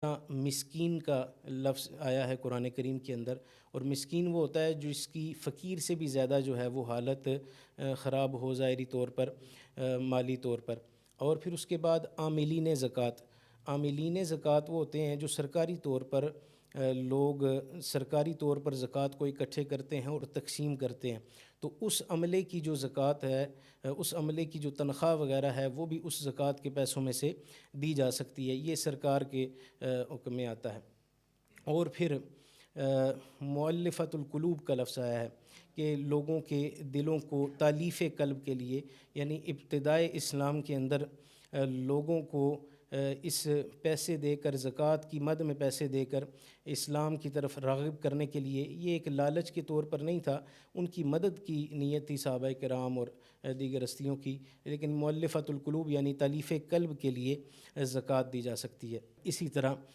مسکین کا لفظ آیا ہے قرآن کریم کے اندر، اور مسکین وہ ہوتا ہے جس کی فقیر سے بھی زیادہ جو ہے وہ حالت خراب ہو ظاہری طور پر، مالی طور پر۔ اور پھر اس کے بعد عاملین زکوٰۃ۔ عاملین زکوٰۃ وہ ہوتے ہیں جو سرکاری طور پر لوگ سرکاری طور پر زکوٰۃ کو اکٹھے کرتے ہیں اور تقسیم کرتے ہیں، تو اس عملے کی جو زکوٰۃ ہے، اس عملے کی جو تنخواہ وغیرہ ہے، وہ بھی اس زکوٰۃ کے پیسوں میں سے دی جا سکتی ہے۔ یہ سرکار کے حکم میں آتا ہے۔ اور پھر مؤلفۃ القلوب کا لفظ آیا ہے کہ لوگوں کے دلوں کو تالیف قلب کے لیے، یعنی ابتدائے اسلام کے اندر لوگوں کو اس پیسے دے کر، زکوٰۃ کی مد میں پیسے دے کر اسلام کی طرف راغب کرنے کے لیے، یہ ایک لالچ کے طور پر نہیں تھا، ان کی مدد کی نیت تھی صحابہ کرام اور دیگر ہستیوں کی، لیکن مؤلفۃ القلوب یعنی تالیف قلب کے لیے زکوٰۃ دی جا سکتی ہے۔ اسی طرح